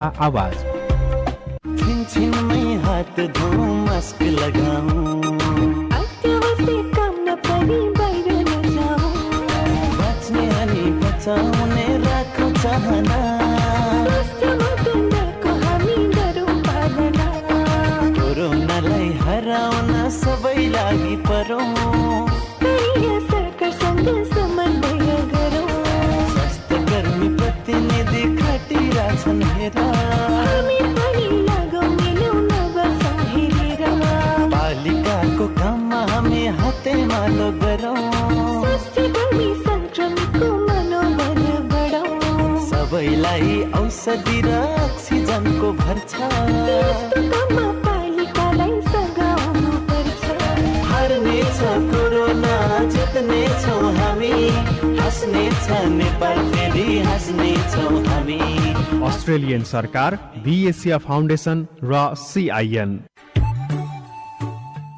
आवाज छिनछिनमै हात धोऊ मास्क लगाऊ अत्यावश्यक काम नपरी बाहिर नजाऊ बच्ने अनि बचाउने राखौ चाहना स्वास्थ्यमा गन्धको हामी गरौँ पालना कोरोनालाई हराउन सबै लागि परौँ स्थानीय सरकारसँग समन्वय गरौँ स्वास्थ्य कर्मी प्रतिनिधि खटिरहेछन् हेर हामी पनि लागौँ मिलौँ नबसौँ हेरेर पालिकाको काममा हामी हातेमालो गरौँ स्वास्थ्य कर्मी संक्रमितको मनोबल बढाउँ सबैलाई औषधि र अक्सिजनको भर छ यस्तो काममा पालिकालाई सघाउनु पर्छ हार्नेछ कोरोना जित्नेछौँ हामी हाँस्नेछ नेपाल फेरि हाँस्नेछौँ हामी अस्ट्रेलियन सरकार, बीएसिया फाउन्डेसन र CIN।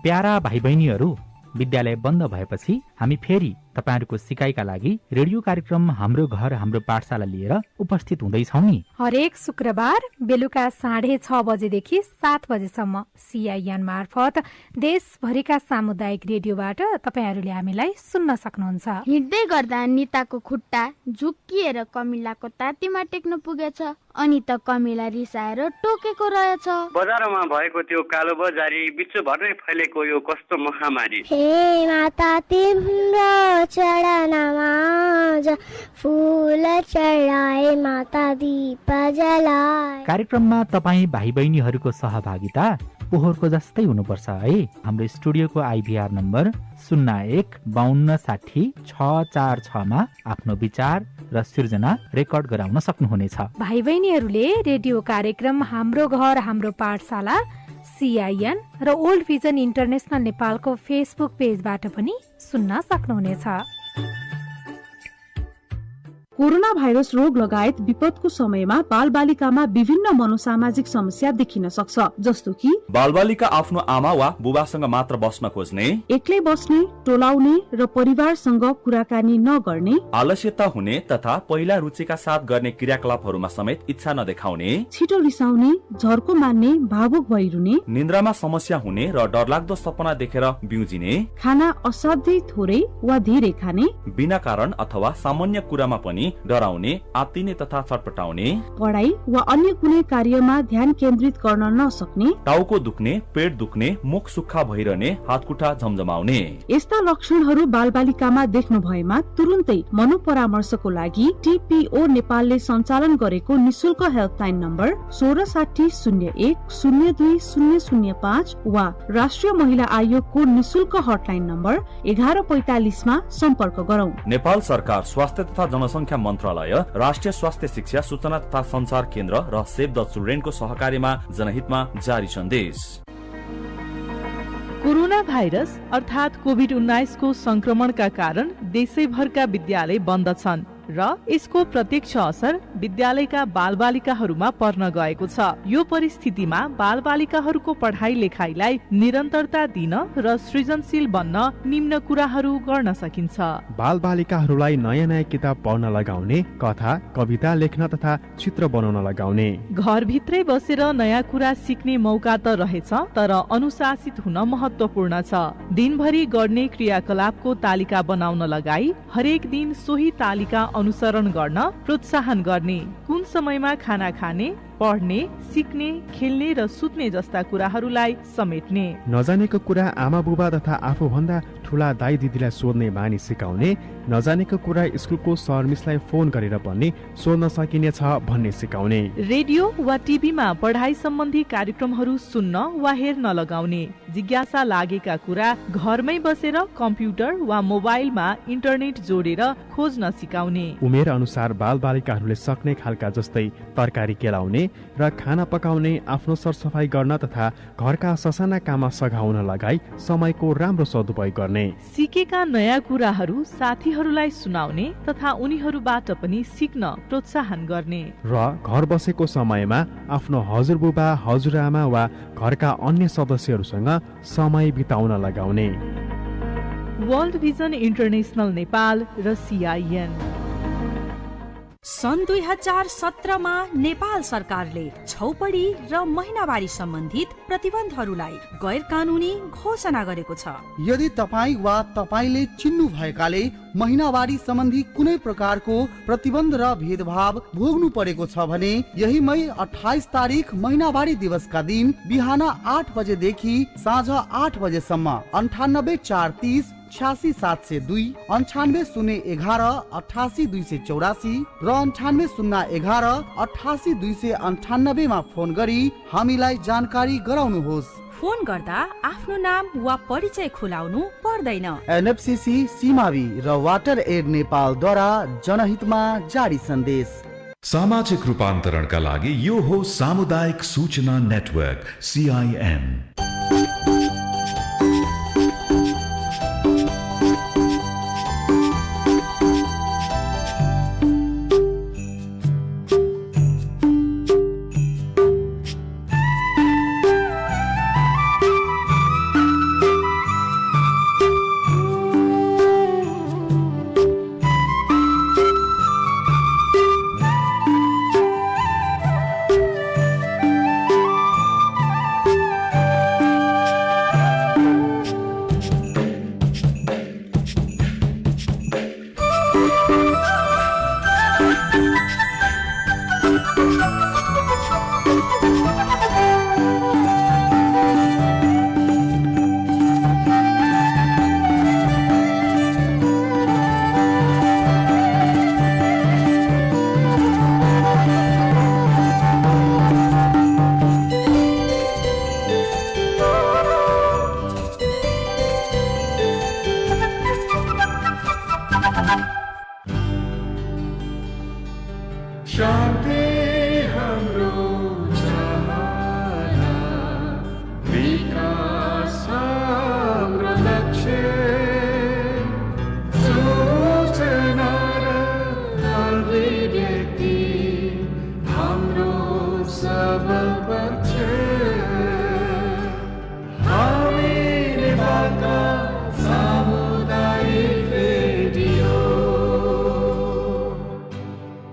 प्यारा भाइ बहिनीहरू, विद्यालय बन्द भएपछि हामी फेरि तपाईहरुको सिकाइका लागि रेडियो कार्यक्रम हाम्रो घर हाम्रो पाठशाला लिएर उपस्थित हुँदैछौँ नि। हरेक शुक्रबार बेलुका 6:30 बजेदेखि 7 बजेसम्म CIN मार्फत देशभरिका सामुदायिक रेडियोबाट तपाईहरूले हामीलाई सुन्न सक्नुहुन्छ। हिँड्दै गर्दा निताको खुट्टा झुक्किएर कमिलाको तातीमा टेक्न पुगेछ अनि त कमिला रिसाएर टोकेको रहेछ। बजारमा भएको त्यो कालो बजारी विश्वभर नै फैलेको यो कस्तो महामारी। हे माता तिम्रो चरणमा फूल चढाए माता दीप जलाए। कार्यक्रममा तपाईँ भाइ बहिनीहरूको सहभागिता पोहोरको जस्तै हुनुपर्छ है। हाम्रो स्टुडियोको IVR नम्बर 015260 मा आफ्नो विचार र सृजना रेकर्ड गराउन सक्नुहुनेछ। भाइ बहिनीहरूले रेडियो कार्यक्रम हाम्रो घर हाम्रो पाठशाला CIN र ओल्ड भिजन इन्टरनेशनल नेपालको फेसबुक पेजबाट पनि सुन्न सक्नुहुनेछ। कोरोना भाइरस रोग लगायत विपदको समयमा बालबालिकामा विभिन्न मनोसामाजिक समस्या देखिन सक्छ, जस्तो कि बालबालिका आफ्नो आमा वा बुबासँग मात्र बस्न खोज्ने, एक्लै बस्ने, टोलाउने र परिवारसँग कुराकानी नगर्ने, आलस्यता हुने तथा पहिला रुचिका साथ गर्ने क्रियाकलापहरूमा समेत इच्छा नदेखाउने, छिटो रिसाउने, झर्को मान्ने, भावुक भइरुने, निन्द्रामा समस्या हुने र डरलाग्दो सपना देखेर बिउजिने, खाना असाध्यै थोरै वा धेरै खाने, बिना कारण अथवा सामान्य कुरामा पनि डराउने, आत्तिने तथा छटपटाउने, पढाइ वा अन्य कुनै कार्यमा ध्यान केन्द्रित गर्न नसक्ने, टाउको दुख्ने, पेट दुख्ने, मुख सुक्खा भइरहने, हातखुट्टा झमझमाउने। यस्ता लक्षणहरू बालबालिकामा देख्नु भएमा तुरुन्तै मनोपरामर्शको लागि TPO नेपालले सञ्चालन गरेको निशुल्क हेल्पलाइन नम्बर 1660 01 02 005 वा राष्ट्रिय महिला आयोगको निशुल्क हटलाइन नम्बर 1145 मा सम्पर्क गरौं। नेपाल सरकार स्वास्थ्य तथा जनसंख्या मन्त्रालय, राष्ट्रिय स्वास्थ्य शिक्षा सूचना तथा संचार केन्द्र र सेभ द चिल्ड्रेनको सहकार्यमा जनहितमा जारी सन्देश। कोरोना भाइरस अर्थात कोभिड-19 को संक्रमणका कारण देशैभरका विद्यालय बन्द छन् र यसको प्रत्यक्ष असर विद्यालयका बालबालिकाहरूमा पर्न गएको छ। यो परिस्थितिमा बालबालिकाहरूको पढाइ लेखाइलाई निरन्तरता दिन र सृजनशील बन्न निम्न कुराहरू गर्न सकिन्छ। बालबालिकाहरूलाई नयाँ नयाँ किताब पढ्न लगाउने, कथा कविता लेख्न तथा चित्र बनाउन लगाउने, घरभित्रै बसेर नयाँ कुरा सिक्ने मौका त रहेछ, तर अनुशासित हुन महत्वपूर्ण छ। दिनभरि गर्ने क्रियाकलापको तालिका बनाउन लगाई हरेक दिन सोही तालिका अनुसरण गर्न प्रोत्साहन गर्ने, कुन समयमा खाना खाने, पढ्ने, सिक्ने, खेल्ने र सुत्ने जस्ता कुराहरूलाई समेट्ने, नजानेको कुरा आमा बुबा तथा आफूभन्दा ठुला दाइ दिदीलाई सोध्ने बानी सिकाउने, नजानेको कुरा स्कुलको सरमिसलाई फोन गरेर पनि सोध्न सकिनेछ भन्ने सिकाउने, रेडियो वा टिभीमा पढाइ सम्बन्धी कार्यक्रमहरू सुन्न वा हेर्न लगाउने, जिज्ञासा लागेका कुरा घरमै बसेर कम्प्युटर वा मोबाइलमा इन्टरनेट जोडेर खोज्न सिकाउने, उमेर अनुसार बालबालिकाहरूले सक्ने खालका जस्तै तरकारी केलाउने र खाना पकाउने, आफ्नो सरसफाई गर्न तथा घरका ससाना काममा सघाउन लगाई समयको राम्रो सदुपयोग गर्ने, सिकेका नयाँ कुराहरू साथीहरूलाई सुनाउने तथा उनीहरूबाट पनि सिक्न प्रोत्साहन गर्ने र घर बसेको समयमा आफ्नो हजुरबुबा हजुरआमा वा घरका अन्य सदस्यहरूसँग समय बिताउन लगाउने। वर्ल्ड भिजन इन्टरनेशनल नेपाल र CIN। सन् 2017मा नेपाल सरकारले छौपडी र महिनावारी सम्बन्धित प्रतिबन्धहरूलाई गैर कानूनी घोषणा गरेको छ। यदि तपाईँ वा तपाईँले चिन्नु भएकाले महिनावारी सम्बन्धी कुनै प्रकारको प्रतिबन्ध र भेदभाव भोग्नु परेको छ भने यही मई 28 तारिक महिनावारी दिवसका दिन बिहान 8 बजेदेखि साँझ 8 बजेसम्म 98 430 86 702 98 011 88 284 र 98 011 88 298 मा फोन गरी हामीलाई जानकारी गराउनुहोस्। फोन गर्दा आफ्नो नाम वा परिचय खुलाउनु पर्दैन। एनएफसीसी सीमावी र वाटर एड नेपालद्वारा जनहितमा जारी सन्देश। सामाजिक रूपान्तरणका लागि यो हो सामुदायिक सूचना नेटवर्क CIN।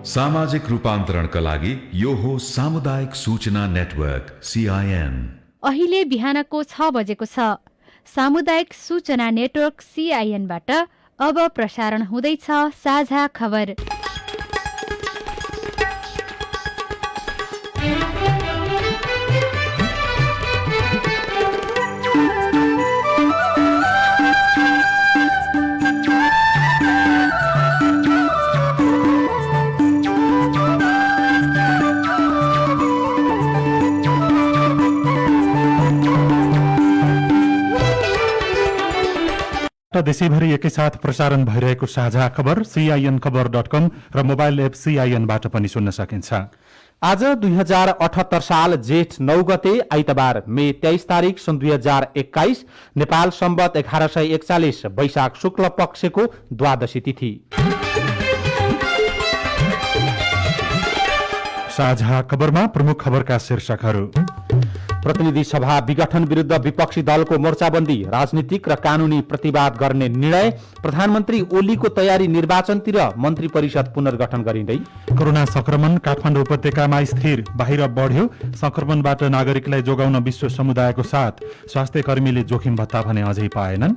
सामाजिक रूपान्तरणका लागि यो हो सामुदायिक सूचना नेटवर्क CIN। अहिले बिहानको 6 बजेको छ। सामुदायिक सूचना नेटवर्क CIN बाट अब प्रसारण हुँदैछ साझा खबर। देशैभरि एकैसाथ प्रसारण भइरहेको साझा खबर CINखबर.com र मोबाइल एप CIN बाट पनि सुन्न सकिन्छ। आज 2078 साल जेठ 9 गते आइतबार मे 23 तारिक सन् 2021 नेपाल सम्वत 1141 वैशाख शुक्ल पक्षको द्वादशी तिथि। साझा खबरमा प्रमुख खबरका शीर्षकहरू। प्रतिनिधि सभा विघटन विरुद्ध विपक्षी दलको मोर्चाबन्दी, राजनीतिक र कानूनी प्रतिवाद गर्ने निर्णय। प्रधानमन्त्री ओलीको तयारी निर्वाचनतिर मन्त्री परिषद पुनर्गठन गरिँदै। कोरोना संक्रमण काठमाडौँ उपत्यकामा स्थिर, बाहिर बढ्यो। संक्रमणबाट नागरिकलाई जोगाउन विश्व समुदायको साथ, स्वास्थ्य कर्मीले जोखिम भत्ता भने अझै पाएनन्।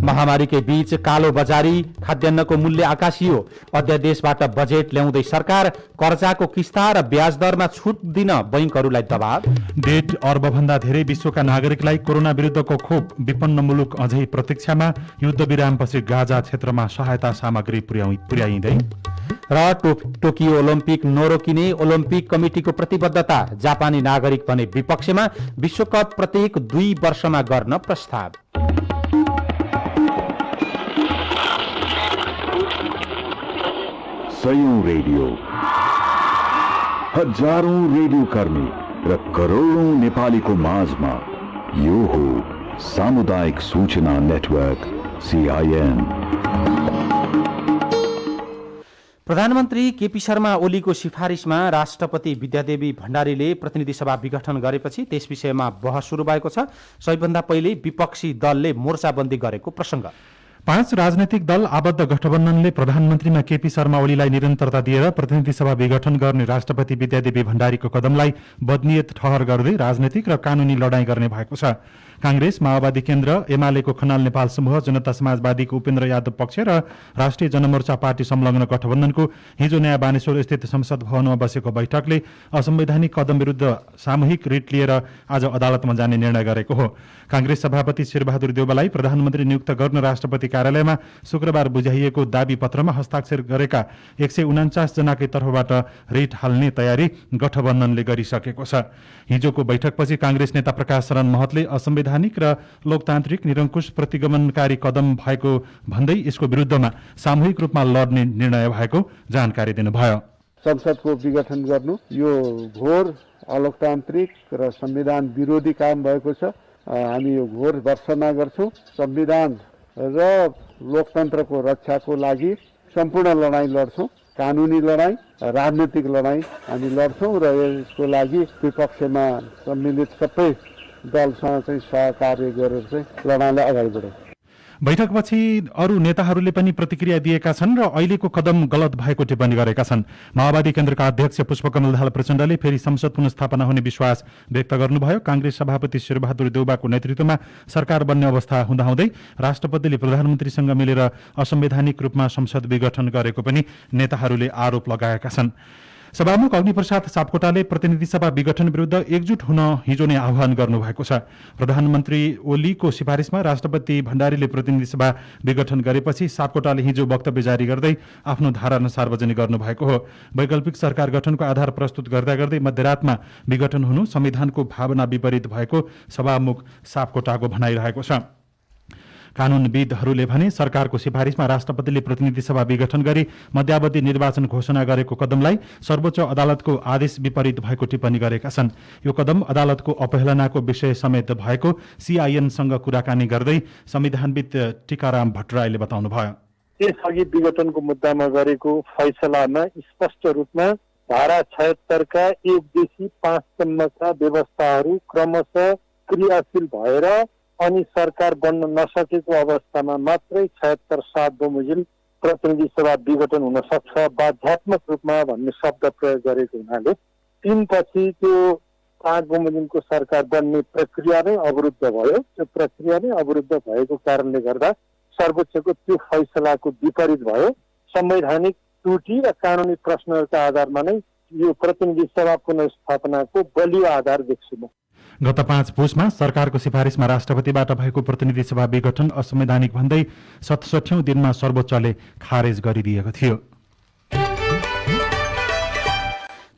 महामारीकै बीच कालो बजारी, खाद्यान्नको मूल्य आकाशियो। अध्यादेशबाट बजेट ल्याउँदै सरकार, कर्जाको किस्ता र ब्याज दरमा छुट दिन बैंकहरूलाई दबाव। 1.5 अर्बभन्दा धेरै विश्वका नागरिकलाई कोरोना विरुद्धको खोप, विपन्न मुलुक अझै प्रतीक्षामा। युद्ध विरामपछि गाजा क्षेत्रमा सहायता सामग्री पुर्याइँदै। र टोकियो ओलम्पिक नरोकिने ओलम्पिक कमिटिको प्रतिबद्धता, जापानी नागरिक भने विपक्षमा। विश्वकप प्रत्येक 2 वर्षमा गर्न प्रस्ताव। सयौं रेडियो, हजारौं रेडियो कर्मी र करोडौं नेपालीको माझमा यो हो सामुदायिक सूचना नेटवर्क CIN। प्रधानमन्त्री केपी शर्मा ओलीको सिफारिसमा राष्ट्रपति विद्यादेवी भण्डारीले प्रतिनिधि सभा विघटन गरेपछि त्यस विषयमा बहस सुरु भएको छ। सबैभन्दा पहिले विपक्षी दलले मोर्चाबन्दी गरेको प्रसङ्ग। 5 राजनैतिक दल आबद्ध गठबन्धनले प्रधानमन्त्रीमा केपी शर्मा ओलीलाई निरन्तरता दिएर प्रतिनिधि सभा विघटन गर्ने राष्ट्रपति विद्यादेवी भण्डारीको कदमलाई बदनियत ठहर गर्दै राजनैतिक र कानूनी लडाईँ गर्ने भएको छ। कांग्रेस, माओवादी केन्द्र, एमालेको खनाल नेपाल समूह, जनता समाजवादीको उपेन्द्र यादव पक्ष र राष्ट्रिय जनमोर्चा पार्टी संलग्न गठबन्धनको हिजो नयाँ बानेश्वर स्थित संसद भवनमा बसेको बैठकले असंवैधानिक कदम विरुद्ध सामूहिक रिट लिएर आज अदालतमा जाने निर्णय गरेको हो। कांग्रेस सभापति शेरबहादुर देउवालाई प्रधानमन्त्री नियुक्त गर्न राष्ट्रपति कार्यालयमा शुक्रबार बुझाइएको दाबी पत्रमा हस्ताक्षर गरेका 149 जनाकै तर्फबाट रिट हाल्ने तयारी गठबन्धनले गरिसकेको छ। हिजोको बैठकपछि कांग्रेस नेता प्रकाश शरण महतले असंवैधानिक र लोकतान्त्रिक निरंकुश प्रतिगमनकारी कदम भएको भन्दै यसको विरुद्धमा सामूहिक रूपमा लड्ने निर्णय भएको जानकारी दिनुभयो। संसदको विघटन गर्नु यो घोर अलोकतान्त्रिक र संविधान विरोधी काम भएको छ। हामी यो घोर भर्त्सना गर्छौं। संविधान र लोकतन्त्रको रक्षाको लागि सम्पूर्ण लडाईँ लड्छौं। कानूनी लडाईँ, राजनीतिक लडाईँ हामी लड्छौं र यसको लागि विपक्षमा सम्मिलित सबै दलसँग चाहिँ सहकार्य गरेर चाहिँ लडाईँलाई अगाडि बढाउँ। बैठकपछि अरू नेताहरूले पनि प्रतिक्रिया दिएका छन् र अहिलेको कदम गलत भएको टिप्पणी गरेका छन्। माओवादी केन्द्रका अध्यक्ष पुष्पकमल दाहाल प्रचण्डले फेरि संसद पुनर्स्थापना हुने विश्वास व्यक्त गर्नुभयो। कांग्रेस सभापति शेरबहादुर देउवाको नेतृत्वमा सरकार बन्ने अवस्था हुँदाहुँदै राष्ट्रपतिले प्रधानमन्त्रीसँग मिलेर असंवैधानिक रूपमा संसद विघटन गरेको पनि नेताहरूले आरोप लगाएका छन्। सभामुख अग्निप्रसाद सापकोटाले प्रतिनिधि सभा विघटन विरुद्ध एकजुट हुन हिजो नै आह्वान गर्नुभएको छ। प्रधानमन्त्री ओलीको सिफारिसमा राष्ट्रपति भण्डारीले प्रतिनिधि सभा विघटन गरेपछि सापकोटाले हिजो वक्तव्य जारी गर्दै आफ्नो धारणा सार्वजनिक गर्नुभएको हो। वैकल्पिक सरकार गठनको आधार प्रस्तुत गर्दा गर्दै मध्यरातमा विघटन हुनु संविधानको भावना विपरीत भएको सभामुख सापकोटाको भनाइरहेको छ। कानूनविदहरूले भने सरकारको सिफारिसमा राष्ट्रपतिले प्रतिनिधि सभा विघटन गरी मध्यावधि निर्वाचन घोषणा गरेको कदमलाई सर्वोच्च अदालतको आदेश विपरीत भएको टिप्पणी गरेका छन्। यो कदम अदालतको अपहेलनाको विषय समेत भएको सीआईएनसँग कुराकानी गर्दै संविधानविद टीकाराम भट्टराईले बताउनुभयो। त्यसअघि विघटनको मुद्दामा गरेको फैसलामा स्पष्ट रूपमा धारा 76 का 1देखि 5 सम्मका व्यवस्थाहरू क्रमशः क्रियाशील भएर अनि सरकार बन्न नसकेको अवस्थामा मात्रै 76(7) बमोजिम प्रतिनिधि सभा विघटन हुन सक्छ बाध्यात्मक रूपमा भन्ने शब्द प्रयोग गरेको हुनाले 3 पछि त्यो 5 बमोजिमको सरकार बन्ने प्रक्रिया नै अवरुद्ध भयो। त्यो प्रक्रिया नै अवरुद्ध भएको कारणले गर्दा सर्वोच्चको त्यो फैसलाको विपरीत भयो। संवैधानिक त्रुटि र कानूनी प्रश्नहरूका आधारमा नै यो प्रतिनिधि सभा पुनर्स्थापनाको बलियो आधार देख्छु। गत 5 पुसमा सरकारको सिफारिसमा राष्ट्रपतिबाट भएको प्रतिनिधि सभा विघटन असंवैधानिक भन्दै 67औं दिनमा सर्वोच्चले खारेज गरिदिएको थियो।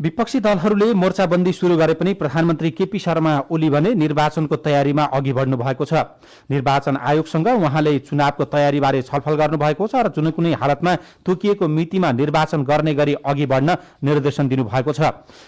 विपक्षी दलहरूले मोर्चाबन्दी शुरू गरे पनि प्रधानमन्त्री केपी शर्मा ओली भने निर्वाचनको तयारीमा अघि बढ्नु भएको छ। निर्वाचन आयोगसँग उहाँले चुनावको तयारीबारे छलफल गर्नुभएको छ र जुनै कुनै हालतमा तोकिएको मितिमा निर्वाचन गर्ने गरी अघि बढ्न निर्देशन दिनुभएको छ।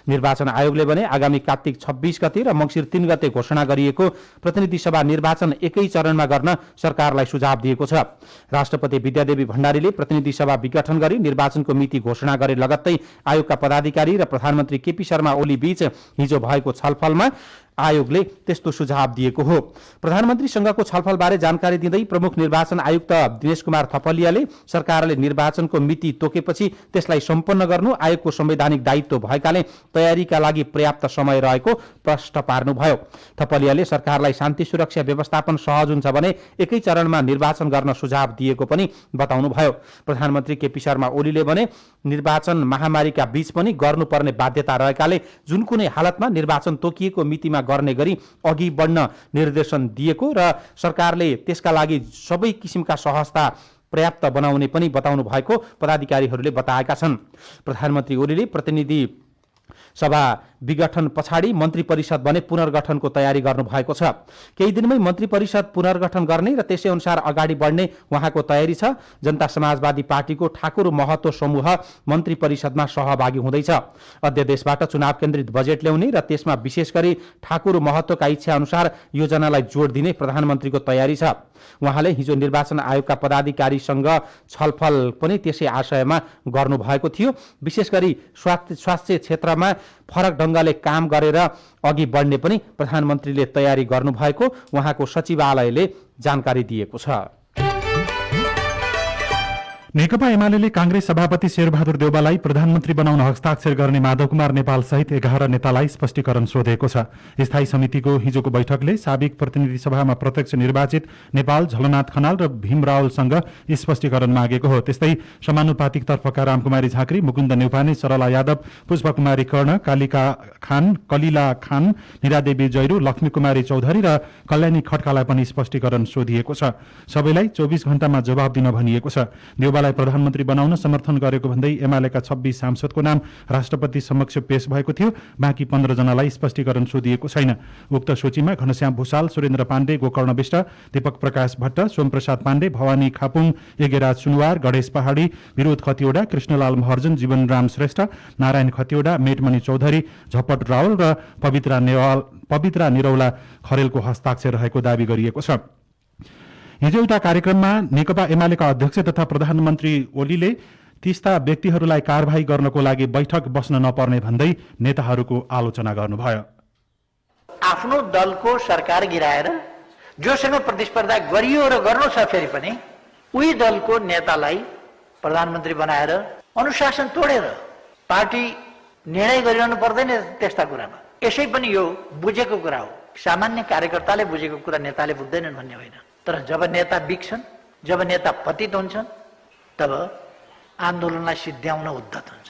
निर्वाचन आयोगले भने आगामी कार्तिक 26 गते र मङ्सिर 3 गते घोषणा गरिएको प्रतिनिधि सभा निर्वाचन एकै चरणमा गर्न सरकारलाई सुझाव दिएको छ। राष्ट्रपति विद्यादेवी भण्डारीले प्रतिनिधि सभा विघटन गरी निर्वाचनको मिति घोषणा गरे लगत्तै आयोगका पदाधिकारी र प्रधानमन्त्री केपी शर्मा ओली बीच हिजो भएको छलफलमा आयोगले त्यस्तो सुझाव दिएको हो। प्रधानमन्त्रीसँगको छलफलबारे जानकारी दिँदै प्रमुख निर्वाचन आयुक्त दिनेश कुमार थपलियाले सरकारले निर्वाचनको मिति तोकेपछि त्यसलाई सम्पन्न गर्नु आयोगको संवैधानिक दायित्व भएकाले तयारीका लागि पर्याप्त समय रहेको प्रश्न पार्नुभयो। थपलियाले सरकारलाई शान्ति सुरक्षा व्यवस्थापन सहज हुन्छ भने एकै चरणमा निर्वाचन गर्न सुझाव दिएको पनि बताउनुभयो। प्रधानमन्त्री केपी शर्मा ओलीले भने निर्वाचन महामारीका बीच पनि गर्नुपर्ने बाध्यता रहेकाले जुन कुनै हालतमा निर्वाचन तोकिएको मितिमा गर्ने गरी अघि बढ्न निर्देशन दिएको र सरकारले त्यसका लागि सबै किसिमका सहजता पर्याप्त बनाउने पनि बताउनु भएको पदाधिकारीहरूले बताएका छन्। प्रधानमन्त्री ओलीले प्रतिनिधि सभा विघटन पछाडि मन्त्री परिषद भने पुनर्गठनको तयारी गर्नु भएको छ। केही दिनमै मन्त्री परिषद पुनर्गठन गर्ने र त्यसै अनुसार अगाडि बढ्ने उहाँको तयारी छ। जनता समाजवादी पार्टीको ठाकुर महतो समूह मन्त्री परिषदमा सहभागी हुँदैछ। अध्यादेशबाट चुनाव केन्द्रित बजेट ल्याउने र त्यसमा विशेष गरी ठाकुर महतोका इच्छा अनुसार योजनालाई जोड दिने प्रधानमन्त्रीको तयारी छ। उहाँले हिजो निर्वाचन आयोगका पदाधिकारीसँग छलफल पनि त्यसै आशयमा गर्नु भएको थियो। विशेष गरी स्वास्थ्य क्षेत्रमा फरक ढंगले काम गरेर अघि बढ्ने पनि प्रधानमन्त्रीले तयारी गर्नुभएको उहाँको सचिवालयले जानकारी दिएको छ। नेकपा एमाले कांग्रेस सभापति शेरबहादुर देउवालाई प्रधानमन्त्री बनाउन हस्ताक्षर गर्ने माधव कुमार नेपाल सहित 11 नेतालाई स्पष्टीकरण सोधेको छ। स्थायी समितिको हिजोको बैठकले साबिक प्रतिनिधि सभामा प्रत्यक्ष निर्वाचित नेपाल झलनाथ खनाल र भीम रावलसँग स्पष्टीकरण मागेको हो। त्यस्तै समानुपातिक तर्फका रामकुमारी झाँक्री, मुकुन्द नेउपाने, सरला यादव, पुष्पकुमारी कर्ण, कलिला खान, निरादेवी जैरू, लक्ष्मी कुमारी चौधरी र कल्याणी खड्कालाई पनि स्पष्टीकरण सोधिएको छ। सबैलाई 24 घण्टामा जवाब दिन भनिएको छ। देउवालाई प्रधानमन्त्री बनाउन समर्थन गरेको भन्दै एमालेका 26 सांसदको नाम राष्ट्रपति समक्ष पेश भएको थियो। बाँकी 15 जनालाई स्पष्टीकरण सोधिएको छैन। उक्त सूचीमा घनश्याम भूषाल, सुरेन्द्र पाण्डे, गोकर्ण विष्ट, दीपक प्रकाश भट्ट, सोमप्रसाद पाण्डे, भवानी खापुङ, यज्ञराज सुनवार, गणेश पहाडी, विरोध खतिवडा, कृष्णलाल महर्जन, जीवनराम श्रेष्ठ, नारायण खतिवडा, मेटमणि चौधरी, झपट रावल र पवित्रा निरौला खरेलको हस्ताक्षर रहेको दावी गरिएको छ। हिजो एउटा कार्यक्रममा नेकपा एमालेका अध्यक्ष तथा प्रधानमन्त्री ओलीले तीस्ता व्यक्तिहरूलाई कारबाही गर्नको लागि बैठक बस्न नपर्ने भन्दै नेताहरूको आलोचना गर्नुभयो। आफ्नो दलको सरकार गिराएर जोसँग प्रतिस्पर्धा गरियो र गर्नु छ फेरि पनि उही दलको नेतालाई प्रधानमन्त्री बनाएर अनुशासन तोडेर पार्टी निर्णय गरिरहनु पर्दैन त्यस्ता कुरामा। यसै पनि यो बुझेको कुरा हो। सामान्य कार्यकर्ताले बुझेको कुरा नेताले बुझ्दैनन् भन्ने होइन। तर जब नेता बिग्छन्, जब नेता पतित हुन्छन्, तब आन्दोलनलाई सिद्ध्याउन उद्धत हुन्छ।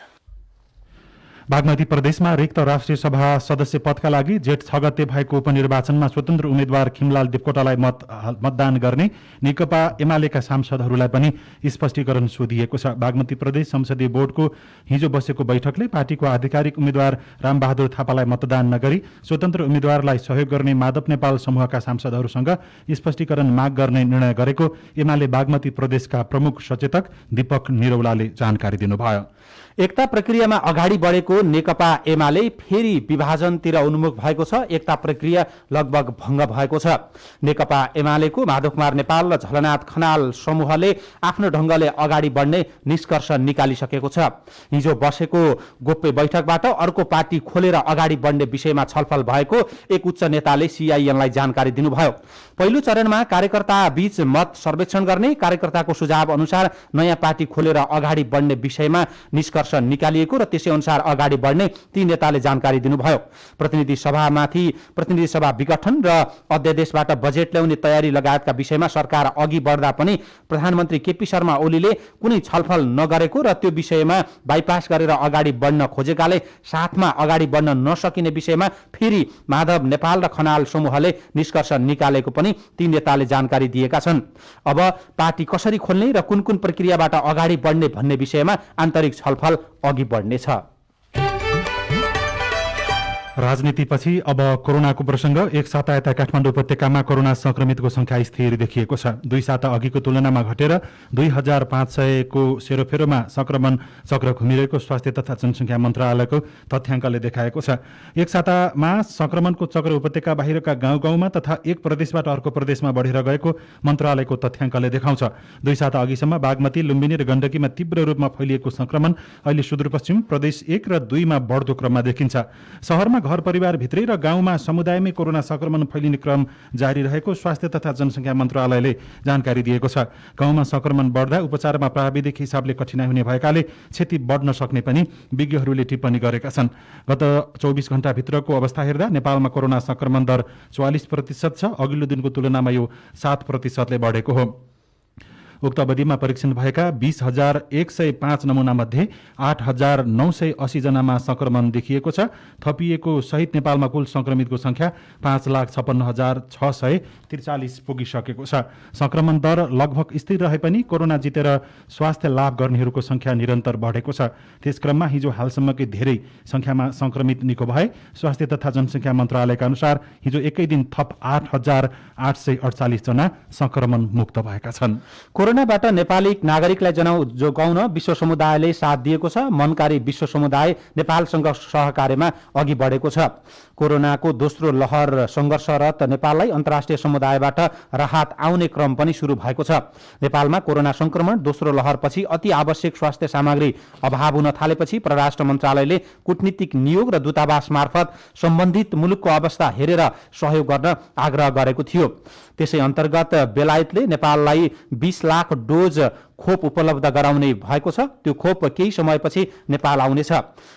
बागमती प्रदेशमा रिक्त राष्ट्रिय सभा सदस्य पदका लागि जेठ 6 गते भएको उपनिर्वाचनमा स्वतन्त्र उम्मेद्वार खिमलाल देवकोटालाई मतदान गर्ने नेकपा एमालेका सांसदहरूलाई पनि स्पष्टीकरण सोधिएको छ। बागमती प्रदेश संसदीय बोर्डको हिजो बसेको बैठकले पार्टीको आधिकारिक उम्मेद्वार रामबहादुर थापालाई मतदान नगरी स्वतन्त्र उम्मेद्वारलाई सहयोग गर्ने माधव नेपाल समूहका सांसदहरूसँग स्पष्टीकरण माग गर्ने निर्णय गरेको एमाले बागमती प्रदेशका प्रमुख सचेतक दीपक निरौलाले जानकारी दिनुभयो। एकता प्रक्रियामा अगाडि बढेको नेकपा एमाले फेरि विभाजनतिर उन्मुख भएको छ। एकता प्रक्रिया लगभग भंग भएको छ। नेकपा एमालेको माधव कुमार नेपाल र झलनाथ खनाल समूहले आफ्नो ढंगले अगाडि बढ्ने निष्कर्ष निकालिसकेको छ। हिजो बसेको गोप्य बैठकबाट अर्को पार्टी खोलेर अगाडि बढ्ने विषयमा छलफल भएको एक उच्च नेताले सीआईएनलाई जानकारी दिनुभयो। पहिलो चरणमा कार्यकर्ता बीच मत सर्वेक्षण गर्ने, कार्यकर्ताको सुझाव अनुसार नयाँ पार्टी खोलेर अगाडि बढ्ने विषयमा निष्कर्ष निकालिएको र त्यसै अनुसार अगाडि बढ्ने ती नेताले जानकारी दिनुभयो। प्रतिनिधि सभा विघटन र अध्यादेशबाट बजेट ल्याउने तयारी लगायतका विषयमा सरकार अघि बढ्दा पनि प्रधानमन्त्री केपी शर्मा ओलीले कुनै छलफल नगरेको र त्यो विषयमा बाइपास गरेर अगाडि बढ्न खोजेकाले साथमा अगाडि बढ्न नसकिने विषयमा फेरि माधव नेपाल र खनाल समूहले निष्कर्ष निकालेको पनि ती नेताले जानकारी दिएका छन्। अब पार्टी कसरी खोल्ने र कुन कुन प्रक्रियाबाट अगाडि बढ्ने भन्ने विषयमा आन्तरिक छलफल अघि बढ्नेछ। राजनीतिपछि अब कोरोनाको प्रसंग। एक साता यता काठमाडौँ उपत्यकामा कोरोना संक्रमितको संख्या स्थिर देखिएको छ। 2 साता अघिको तुलनामा घटेर 2500 को सेरोफेरोमा संक्रमण चक्र घुमिरहेको स्वास्थ्य तथा जनसंख्या मन्त्रालयको तथ्याङ्कले देखाएको छ। एक सातामा संक्रमणको चक्र उपत्यका बाहिरका गाउँ गाउँमा तथा एक प्रदेशबाट अर्को प्रदेशमा बढेर गएको मन्त्रालयको तथ्याङ्कले देखाउँछ। 2 साता अघिसम्म बागमती, लुम्बिनी र गण्डकीमा तीव्र रूपमा फैलिएको संक्रमण अहिले सुदूरपश्चिम प्रदेश 1 र 2 मा बढ्दो क्रममा देखिन्छ। शहरमा घर परिवार भित्रै र गाउँमा समुदायमै कोरोना संक्रमण फैलिने क्रम जारी रहेको स्वास्थ्य तथा जनसंख्या मन्त्रालयले जानकारी दिएको छ। गाउँमा संक्रमण बढ्दा उपचारमा प्राविधिक हिसाबले कठिनाइ हुने भएकाले क्षति बढ्न सक्ने पनि विज्ञहरूले टिप्पणी गरेका छन्। गत 24 घण्टाभित्रको अवस्था हेर्दा नेपालमा कोरोना संक्रमण दर 44% छ। अघिल्लो दिनको तुलनामा यो 7% बढेको हो। उक्त अवधिमा परीक्षण भएका 20,105 नमुना मध्ये 8,980 जनामा संक्रमण देखिएको छ। थपिएको सहित नेपालमा कुल संक्रमितको संख्या 5,56,643 पुगिसकेको छ। संक्रमण दर लगभग स्थिर रहे पनि कोरोना जितेर स्वास्थ्य लाभ गर्नेहरूको संख्या निरन्तर बढेको छ। त्यसक्रममा हिजो हालसम्मकै धेरै संख्यामा संक्रमित निको भए। स्वास्थ्य तथा जनसंख्या मन्त्रालयका अनुसार हिजो एकै दिन थप 8,848 जना संक्रमण मुक्त भएका छन्। कोरोनाबाट नेपाली नागरिकलाई जोगाउन विश्व समुदायले साथ दिएको छ। मनकारी विश्व समुदाय नेपालसँग सहकार्यमा अघि बढेको छ। कोरोनाको दोस्रो लहर संघर्षरत नेपाललाई अन्तर्राष्ट्रिय समुदायबाट राहत आउने क्रम पनि सुरु भएको छ। नेपालमा कोरोना संक्रमण दोस्रो लहरपछि अति आवश्यक स्वास्थ्य सामग्री अभाव हुन थालेपछि परराष्ट्र मन्त्रालयले कूटनीतिक नियोग र दूतावास मार्फत सम्बन्धित मुलुकको अवस्था हेरेर सहयोग गर्न आग्रह गरेको थियो। त्यसै अन्तर्गत बेलायतले नेपाललाई 20 लाख डोज खोप उपलब्ध गराउने भएको छ। त्यो खोप केही समयपछि नेपाल आउनेछ।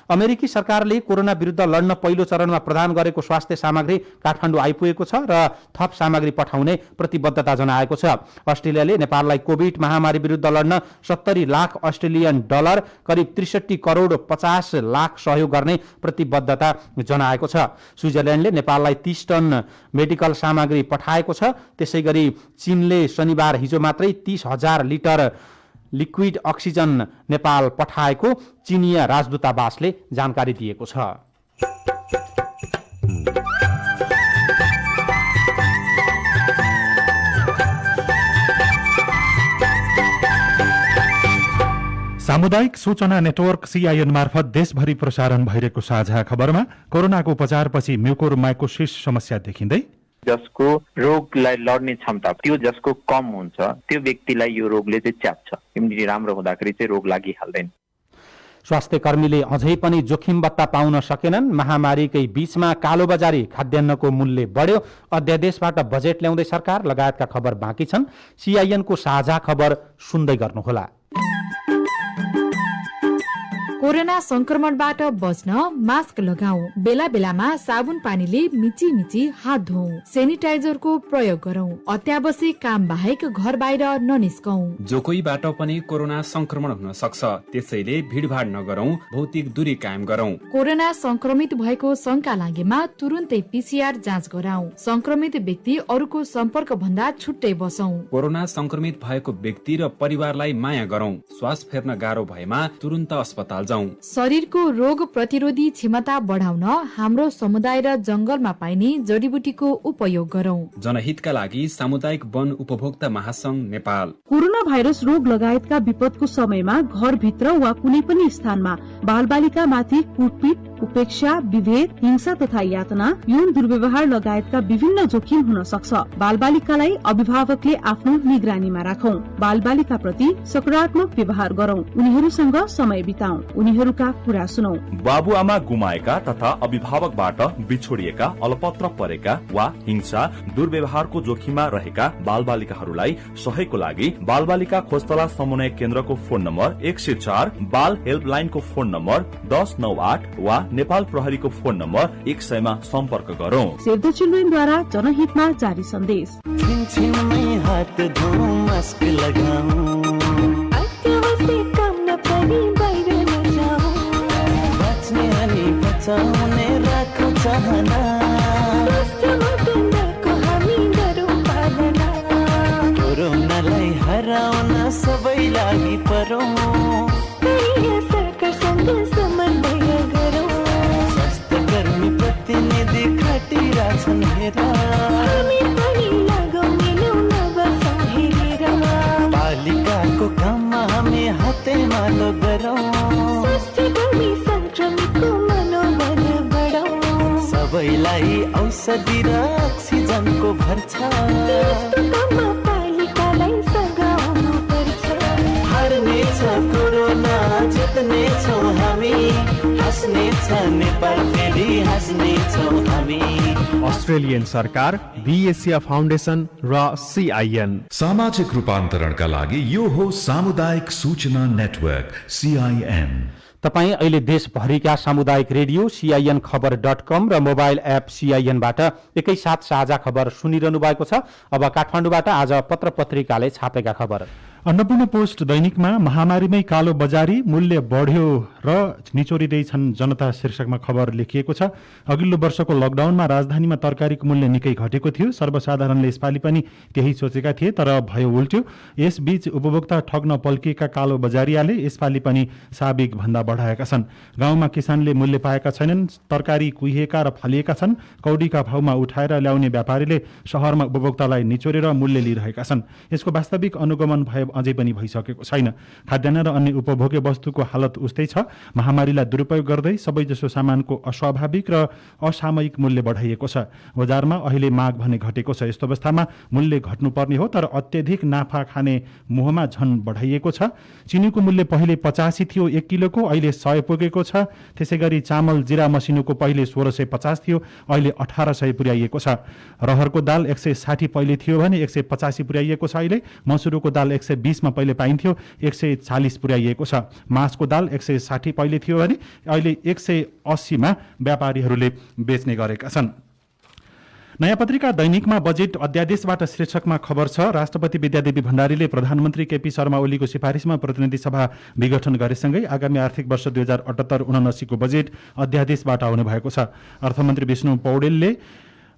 अमेरिकी सरकारले कोरोना विरुद्ध लड्न पहिलो चरणमा प्रदान गरेको स्वास्थ्य सामग्री काठमाडौँ आइपुगेको छ र थप सामग्री पठाउने प्रतिबद्धता जनाएको छ। अस्ट्रेलियाले नेपाललाई कोभिड महामारी विरुद्ध लड्न 70 लाख अस्ट्रेलियन डलर करिब 63 करोड 50 लाख सहयोग गर्ने प्रतिबद्धता जनाएको छ। स्विजरल्यान्डले नेपाललाई 30 टन मेडिकल सामग्री पठाएको छ। त्यसैगरी चीनले शनिबार हिजो मात्रै 30,000 लिटर लिक्विड अक्सिजन नेपाल पठाएको चीनिया राजदूतावासले जानकारी दिएको छ। सामुदायिक सूचना नेटवर्क सीआईएन मार्फत देशभरि प्रसारण भइरहेको साझा खबरमा कोरोनाको उपचारपछि म्युकोरमाइकोसिस समस्या देखिँदै जसको रोगलाई लड्ने क्षमता त्यो जसको कम हुन्छ त्यो व्यक्तिलाई यो रोगले चाहिँ च्याप्छ। इम्युनिटी राम्रो हुँदाखेरि चाहिँ रोग लागिहाल्दैन। स्वास्थ्य कर्मीले अझै पनि जोखिम भत्ता पाउन सकेनन्। महामारीकै बीचमा कालोबजारी खाद्यान्नको मूल्य बढ्यो। अध्यादेशबाट बजेट ल्याउँदै सरकार लगायतका खबर बाँकी छन्। सीआईएनको साझा खबर सुन्दै गर्नुहोला। कोरोना संक्रमणबाट बच्न मास्क लगाऊ, बेला बेलामा साबुन पानीले मिची मिची हात धोऊ, सेनिटाइजरको प्रयोग गरौं, अत्यावश्यक काम बाहेक घर बाहिर ननिस्कौं। जो कोहीबाट पनि कोरोना संक्रमण हुन सक्छ, त्यसैले भिडभाड नगरौं, भौतिक दूरी कायम गरौं। कोरोना संक्रमित भएको शंका लागेमा तुरुन्तै पीसीआर जाँच गराऊ। संक्रमित व्यक्ति अरूको सम्पर्क भन्दा छुट्टै बसौं। कोरोना संक्रमित भएको व्यक्ति र परिवारलाई माया गरौं। श्वास फेर्न गाह्रो भएमा तुरुन्त अस्पताल जाउँ। शरीरको रोग प्रतिरोधी क्षमता बढाउन हाम्रो समुदाय र जंगलमा पाइने जडीबुटीको उपयोग गरौं। जनहितका लागि सामुदायिक वन उपभोक्ता महासंघ नेपाल। कोरोना भाइरस रोग लगायतका विपदको समयमा घरभित्र वा कुनै पनि स्थानमा बालबालिका माथि कुटपिट, उपेक्षा, विभेद, हिंसा तथा यातना, यौन दुर्व्यवहार लगायतका विभिन्न जोखिम हुन सक्छ। बालबालिकालाई अभिभावकले आफ्नो निगरानीमा राखौं। बालबालिका प्रति सकारात्मक व्यवहार गरौं। उनीहरूसँग समय बिताउँ। उनीहरूका कुरा सुनौ। बाबुआमा गुमाएका तथा अभिभावकबाट बिछोडिएका, अलपत्र परेका वा हिंसा दुर्व्यवहारको जोखिममा रहेका बालबालिकाहरूलाई सहयोगको लागि बालबालिका खोजतला समन्वय केन्द्रको फोन नम्बर 104, बाल हेल्पलाइनको फोन नम्बर 1098 वा नेपाल प्रहरीको फोन नम्बर 100 मा सम्पर्क गरौं। सेभ द चिल्ड्रेनद्वारा जनहितमा जारी सन्देश। छिनछिनमै हात धोऊ, मास्क लगाऊ, अत्यावश्यक काम नपरी बाहिर नजाऊ, बच्ने अनि बचाउने राखौ चाहना, स्वास्थ्यमा गन्धको हामी गरौँ पालना, कोरोनालाई हराउन सबै लागि परौँ, सरकारसँग समन्वय गरौँ, स्वास्थ्य कर्मी प्रतिनिधि खटिरहेछन् हेर, हामी पनि लागौँ मिलौँ नबसौँ हेरेर, बालिकाको काममा हामी हातेमालो गरौँ, स्वास्थ्य कर्मी संक्रमितको मनोबल बढाउँ, सबैलाई औषधि र अक्सिजनको भर छ, यस्तो काममा पालिकालाई सघाउनु पर्छ, हार्नेछ कोरोना जित्नेछौँ हामी, हाँस्नेछ नेपाल फेरि हाँस्नेछौँ हामी। अस्ट्रेलियन सरकार, बीएसएफ फाउन्डेसन र सीआईएन। सामाजिक रूपान्तरणका लागि यो हो सामुदायिक सूचना नेटवर्क सीआईएन। तपाईँ अहिले देशभरिका सामुदायिक रेडियो सीआईएन खबर.com र मोबाइल एप सीआईएनबाट एकैसाथ साझा खबर सुनिरहनु भएको छ। अब काठमाडौँबाट आज पत्र पत्रिकाले छापेका खबर। अन्नपूर्ण पोस्ट दैनिकमा महामारीमै कालो बजारी, मूल्य बढ्यो र निचोरिँदैछन् जनता शीर्षकमा खबर लेखिएको छ। अघिल्लो वर्षको लकडाउनमा राजधानीमा तरकारीको मूल्य निकै घटेको थियो। सर्वसाधारणले यसपालि पनि त्यही सोचेका थिए, तर भयो उल्ट्यो। यसबीच उपभोक्ता ठग्न पल्किएका कालो बजारियाले यसपालि पनि साबिक भन्दा बढाएका छन्। गाउँमा किसानले मूल्य पाएका छैनन्, तरकारी कुहिएका र फलिएका छन्। कौडीका भाउमा उठाएर ल्याउने व्यापारीले शहरमा उपभोक्तालाई निचोरेर मूल्य लिइरहेका छन्। यसको वास्तविक अनुगमन भए अझै पनि भइसकेको छैन। खाद्यान्न र अन्य उपभोग्य वस्तुको हालत उस्तै छ। महामारीलाई दुरुपयोग गर्दै सबैजसो सामानको अस्वाभाविक र असामयिक मूल्य बढाइएको छ। बजारमा अहिले माग भने घटेको छ। यस्तो अवस्थामा मूल्य घट्नुपर्ने हो, तर अत्यधिक नाफा खाने मोहमा झन बढाइएको छ। चिनीको मूल्य पहिले 85 थियो 1 किलोको, अहिले 100 पुगेको छ। त्यसैगरी चामल जिरा मसिनोको पहिले 1650 थियो, अहिले 1800 पुर्याइएको छ। रहरको दाल 160 पहिले थियो भने 185 पुर्याइएको छ। अहिले मसुरको दाल 120 120 मा पहिले पाइन्थ्यो 140 पुर्याइएको छ। मासको दाल 160 पहिले थियो भने अहिले 180 मा व्यापारीहरूले बेच्ने गरेका छन्। नयाँ पत्रिका दैनिकमा बजेट अध्यादेशबाट शीर्षकमा खबर छ, राष्ट्रपति विद्यादेवी भण्डारीले प्रधानमन्त्री केपी शर्मा ओलीको सिफारिसमा प्रतिनिधि सभा विघटन गरेसँगै आगामी आर्थिक वर्ष 2078-79 को बजेट अध्यादेशबाट आउने भएको छ। अर्थमन्त्री विष्णु पौडेलले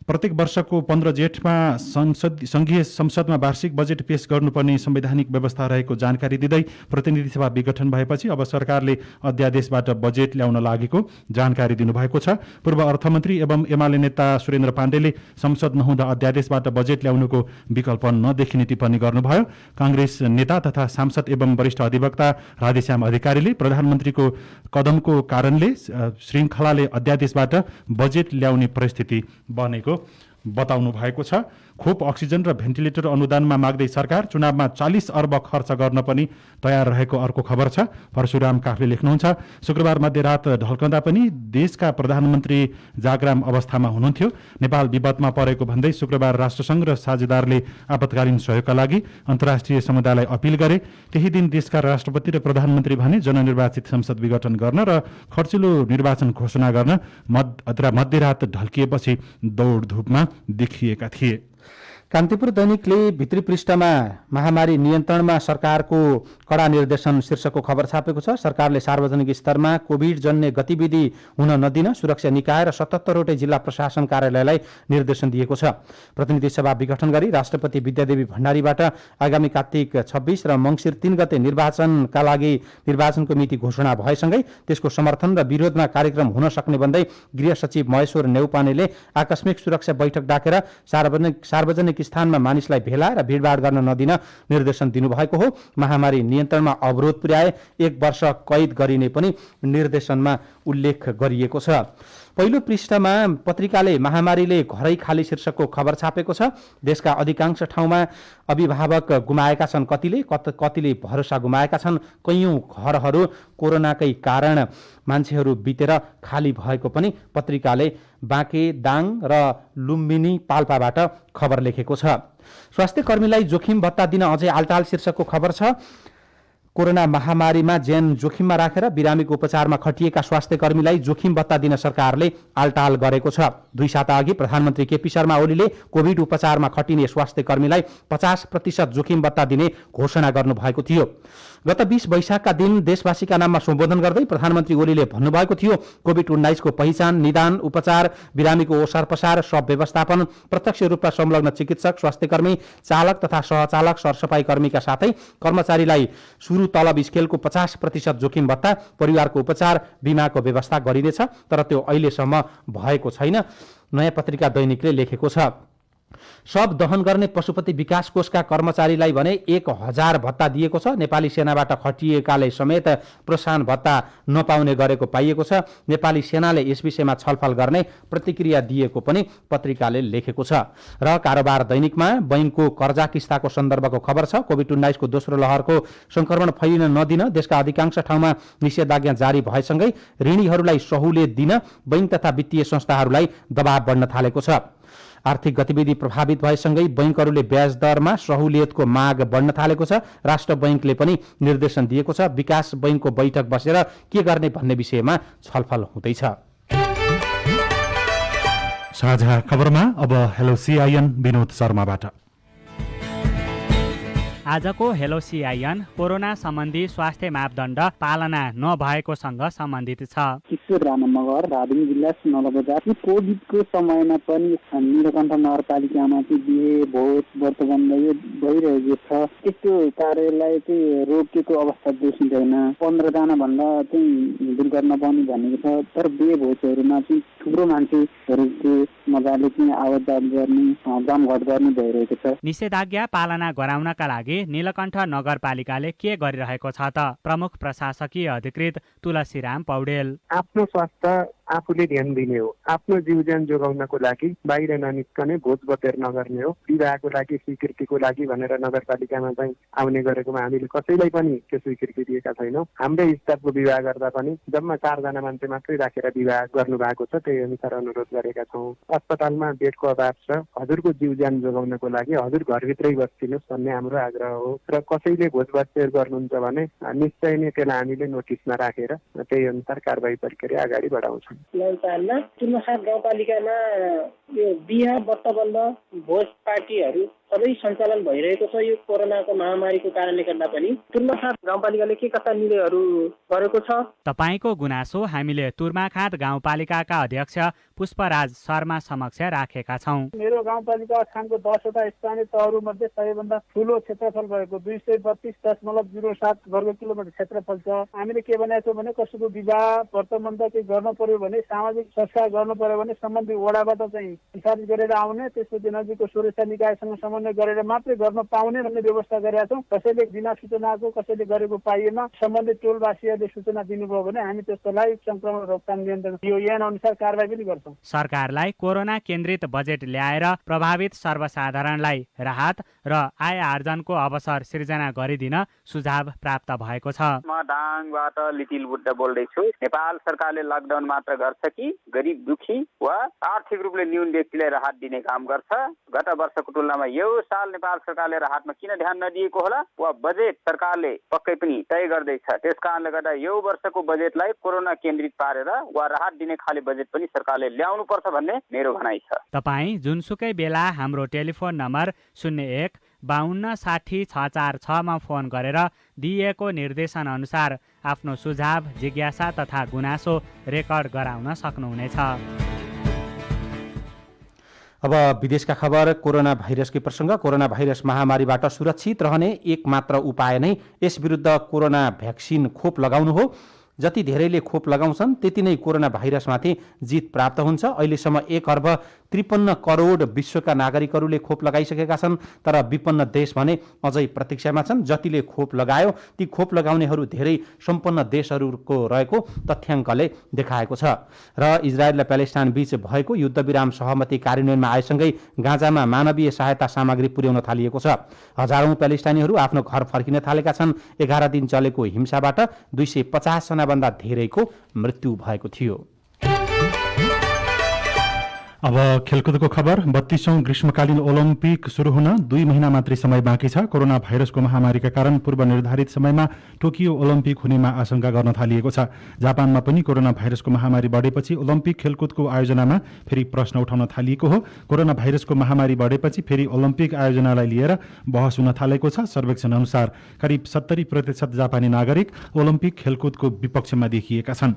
प्रत्येक वर्षको 15 जेठमा संघीय संसदमा वार्षिक बजेट पेश गर्नुपर्ने संवैधानिक व्यवस्था रहेको जानकारी दिँदै प्रतिनिधि सभा विघटन भएपछि अब सरकारले अध्यादेशबाट बजेट ल्याउन लागेको जानकारी दिनुभएको छ। पूर्व अर्थमन्त्री एवं एमाले नेता सुरेन्द्र पाण्डेले संसद नहुँदा अध्यादेशबाट बजेट ल्याउनुको विकल्प नदेखिने टिप्पणी गर्नुभयो। कांग्रेस नेता तथा सांसद एवं वरिष्ठ अधिवक्ता राधेश्याम अधिकारीले प्रधानमन्त्रीको कदमको कारणले श्रृङ्खलाले अध्यादेशबाट बजेट ल्याउने परिस्थिति बनेको बताउनु भएको छ। खोप अक्सिजन र भेन्टिलेटर अनुदानमा माग्दै सरकार चुनावमा 40 अर्ब खर्च गर्न पनि तयार रहेको अर्को खबर छ। परशुराम काफले लेख्नुहुन्छ, शुक्रबार मध्यरात ढल्कँदा पनि देशका प्रधानमन्त्री जागराम अवस्थामा हुनुहुन्थ्यो। नेपाल विपदमा परेको भन्दै शुक्रबार राष्ट्रसङ्घ र साझेदारले आपतकालीन सहयोगका लागि अन्तर्राष्ट्रिय समुदायलाई अपील गरे। त्यही दिन देशका राष्ट्रपति र प्रधानमन्त्री भने जननिर्वाचित संसद विघटन गर्न र खर्चिलो निर्वाचन घोषणा गर्न मध्यरात ढल्किएपछि दौडधुपमा देखिएका थिए। कान्तिपुर दैनिकले भित्री पृष्ठमा महामारी नियन्त्रणमा सरकारको कडा निर्देशन शीर्षकको खबर छापेको छ। सरकारले सार्वजनिक स्तरमा कोभिड जन्य गतिविधि हुन नदिन सुरक्षा निकाय र 77वटै जिल्ला प्रशासन कार्यालयलाई निर्देशन दिएको छ। प्रतिनिधि सभा विघटन गरी राष्ट्रपति विद्यादेवी भण्डारीबाट आगामी कार्तिक 26 र मङ्सिर 3 गते निर्वाचनका लागि निर्वाचनको मिति घोषणा भएसँगै त्यसको समर्थन र विरोधमा कार्यक्रम हुन सक्ने भन्दै गृह सचिव महेश्वर नेउपानेले आकस्मिक सुरक्षा बैठक डाकेर सार्वजनिक स्थानमा मानिसलाई भेला र भिडभाड गर्न नदिन निर्देशन दिनुभएको हो। महामारी नियन्त्रणमा अवरोध पुर्याए 1 वर्ष कैद गरिने पनि निर्देशनमा उल्लेख गरिएको छ। पहिलो पृष्ठमा पत्रिकाले महामारीले घरै खाली शीर्षकको खबर छापेको छ। देशका अधिकांश ठाउँमा अभिभावक गुमाएका छन्, कतिले भरोसा गुमाएका छन्। कैयौं घरहरू कोरोनाकै कारण मान्छेहरू बितेर खाली भएको पनि पत्रिकाले बाँके दाङ र लुम्बिनी पाल्पाबाट खबर लेखेको छ। स्वास्थ्य कर्मीलाई जोखिम भत्ता दिन अझै आलटाल शीर्षकको खबर छ। कोरोना महामारीमा ज्यान जोखिममा राखेर बिरामीको उपचारमा खटिएका स्वास्थ्य कर्मीलाई जोखिम भत्ता दिन सरकारले आलटाल गरेको छ। 2 साता अघि प्रधानमन्त्री केपी शर्मा ओलीले कोभिड उपचारमा खटिने स्वास्थ्य कर्मीलाई 50% जोखिम भत्ता दिने घोषणा गर्नुभएको थियो। गत 20 वैशाखका दिन देशवासीका नाममा सम्बोधन गर्दै प्रधानमन्त्री ओलीले भन्नुभएको थियो, कोभिड-19 को पहिचान, निदान, उपचार, बिरामीको ओसार पसार, शव व्यवस्थापन, प्रत्यक्ष रूपमा संलग्न चिकित्सक, स्वास्थ्यकर्मी, चालक तथा सहचालक, सरसफाई कर्मीका साथै कर्मचारीलाई सुरु तलब स्केलको 50% जोखिम भत्ता, परिवारको उपचार, बिमाको व्यवस्था गरिनेछ। तर त्यो अहिलेसम्म भएको छैन, नयाँ पत्रिका दैनिकले लेखेको छ। शव दहन गर्ने पशुपति विकास कोषका कर्मचारीलाई भने 1000 भत्ता दिएको छ। नेपाली सेनाबाट खटिएकाले समेत प्रोत्साहन भत्ता नपाउने गरेको पाइएको छ। नेपाली सेनाले यस विषयमा छलफल गर्ने प्रतिक्रिया दिएको पनि पत्रिकाले लेखेको छ। र कारोबार दैनिकमा बैंकको कर्जा किस्ताको सन्दर्भको खबर छ। कोभिड-19 को दोस्रो लहरको संक्रमण फैलिन नदिन देशका अधिकांश ठाउँमा निषेधाज्ञा जारी भएसँगै ऋणीहरूलाई सहुलियत दिन बैंक तथा वित्तीय संस्थाहरूलाई दबाव बढ्न थालेको छ। आर्थिक गतिविधि प्रभावित भएसँगै बैंकहरूले ब्याज दरमा सहुलियतको माग बढ्न थालेको छ। राष्ट्र बैंकले पनि निर्देशन दिएको छ। विकास बैंकको बैठक बसेर के गर्ने भन्ने विषयमा छलफल हुँदैछ। साझा खबरमा अब हेलो सीआईएन विनोद शर्माबाट। आजको हेलो सीआईएन कोरोना सम्बन्धी स्वास्थ्य मापदण्ड पालना नभएकोसँग सम्बन्धित छ। किशोर राणा मगर धादिङ जिल्ला नलबजार कोभिडको समयमा पनि नीलकण्ठ नगरपालिकामा चाहिँ बिहे भोज वर्तमानमा यो भइरहेको छ। यस्तो कार्यलाई चाहिँ रोकेको अवस्था देखिँदैन। 15 जना भन्दा चाहिँ दुर्घटना बन्ने भनेको छ। तर बिहे भोजहरूमा चाहिँ थुप्रो मान्छेहरूको मजाले चाहिँ आवतजात गर्ने जमघट गर्ने भइरहेको छ। निषेधाज्ञा पालना गराउनका लागि नीलकण्ठ नगरपालिकाले के गरिरहेको छ त? प्रमुख प्रशासकीय अधिकृत तुलसीराम पौडेल। आफ्नो स्वास्थ्य आफूले ध्यान दिने हो, आफ्नो जीवज्यान जोगाउनको लागि बाहिर ननिस्कने, भोज बतेर नगर्ने हो, विवाहको लागि स्वीकृतिको लागि भनेर नगरपालिकामा चाहिँ आउने गरेकोमा हामीले कसैलाई पनि त्यो स्वीकृति दिएका छैनौँ। हाम्रै स्टाफको विवाह गर्दा पनि जम्मा 4 जना मान्छे मात्रै राखेर विवाह गर्नु भएको छ, त्यही अनुसार अनुरोध गरेका छौँ। अस्पतालमा बेडको अभाव छ, हजुरको जीवज्यान जोगाउनको लागि हजुर घरभित्रै बस्दिनुहोस् भन्ने हाम्रो आग्रह हो। र कसैले भोज बतेर गर्नुहुन्छ भने निश्चय नै त्यसलाई हामीले नोटिसमा राखेर त्यही अनुसार कारबाही प्रक्रिया अगाडि बढाउँछौँ। नौतालमा तुर्माखात गाउँपालिकामा यो बिहा बत्तबन्द भोज पार्टीहरू सबै सञ्चालन भइरहेको छ। यो कोरोनाको महामारीको कारणले गर्दा पनि तुर्माखात गाउँपालिकाले के कस्ता निर्णयहरू गरेको छ? तपाईको गुनासो हामीले तुर्माखात गाउँपालिकाका अध्यक्ष पुष्पराज शर्मा समक्ष राखेका छौँ। मेरो गाउँपालिका अछामको 10 वटा स्थानीय तहहरू मध्ये सबैभन्दा ठुलो क्षेत्रफल भएको 232.07 वर्ग किलोमिटर क्षेत्रफल छ। हामीले के भनेको छौँ भने कसैको विवाह व्रतबन्ध के गर्नु पर्यो भने, सामाजिक संस्कार गर्नु पर्यो भने सम्बन्धित वडाबाट चाहिँ सिफारिस गरेर आउने, त्यसपछि नजिकको सुरक्षा निकायसँग समन्वय गरेर मात्रै गर्न पाउने भन्ने व्यवस्था गरेका छौँ। कसैले बिना सूचनाको कसैले गरेको पाइएमा सम्बन्धित टोलवासीहरूले सूचना दिनुभयो भने हामी त्यसलाई संक्रमण रोकथाम नियन्त्रण यो ऐन अनुसार कारबाही पनि गर्छौँ। सरकारलाई कोरोना केन्द्रित बजेट ल्याएर प्रभावित सर्वसाधारणलाई राहत र आय आर्जनको अवसर सृजना गरिदिन सुझाव प्राप्त भएको छ। म दाङबाट लिटिल बुद्ध बोल्दैछु। नेपाल सरकारले लकडाउन मात्र गर्छ कि गरिब दुखी वा आर्थिक रूपले न्यून व्यक्तिलाई राहत दिने काम गर्छ? गत वर्षको तुलनामा यो साल नेपाल सरकारले राहतमा किन ध्यान नदिएको होला? वा बजेट सरकारले पक्कै पनि तय गर्दैछ, त्यस कारणले गर्दा यो वर्षको बजेटलाई कोरोना केन्द्रित पारेर वा राहत दिने खाले बजेट पनि सरकारले ल्याउनु पर्छ भन्ने मेरो भनाइ छ। तपाईँ जुनसुकै बेला हाम्रो टेलिफोन नम्बर 01-5260-646 मा फोन गरेर दिएको निर्देशन अनुसार आफ्नो सुझाव, जिज्ञासा तथा गुनासो रेकर्ड गराउन सक्नुहुनेछ। अब विदेशका खबर। कोरोना भाइरसकै प्रसङ्ग। कोरोना भाइरस महामारीबाट सुरक्षित रहने एक मात्र उपाय नै यस विरुद्ध कोरोना भ्याक्सिन खोप लगाउनु हो। जति धेरैले खोप लगाउँछन् त्यति नै कोरोना भाइरसमाथि जित प्राप्त हुन्छ। अहिलेसम्म 1.53 करोड विश्वका नागरिकहरूले खोप लगाइसकेका छन्, तर विपन्न देश भने अझै प्रतीक्षामा छन्। जतिले खोप लगायो ती खोप लगाउनेहरू धेरै सम्पन्न देशहरूको रहेको तथ्याङ्कले देखाएको छ। र इजरायल र प्यालेस्टाइन बीच भएको युद्धविराम सहमति कार्यान्वयनमा आएसँगै गाजामा मानवीय सहायता सामग्री पुर्याउन थालिएको छ। हजारौं प्यालेस्टाइनीहरू आफ्नो घर फर्किन थालेका छन्। 11 दिन चलेको हिंसाबाट 250 जनाभन्दा धेरैको मृत्यु भएको थियो। अब खेलकुदको खबर। 32औं ग्रीष्मकालीन ओलम्पिक सुरु हुन 2 महिना मात्रै समय बाँकी छ। कोरोना भाइरसको महामारीका कारण पूर्व निर्धारित समयमा टोकियो ओलम्पिक हुनेमा आशंका गर्न थालिएको छ। जापानमा पनि कोरोना भाइरसको महामारी बढेपछि ओलम्पिक खेलकुदको आयोजनामा फेरि प्रश्न उठाउन थालिएको हो। कोरोना भाइरसको महामारी बढेपछि फेरि ओलम्पिक आयोजनालाई लिएर बहस हुन थालेको छ। सर्वेक्षण अनुसार करिब 70% जापानी नागरिक ओलम्पिक खेलकुदको विपक्षमा देखिएका छन्।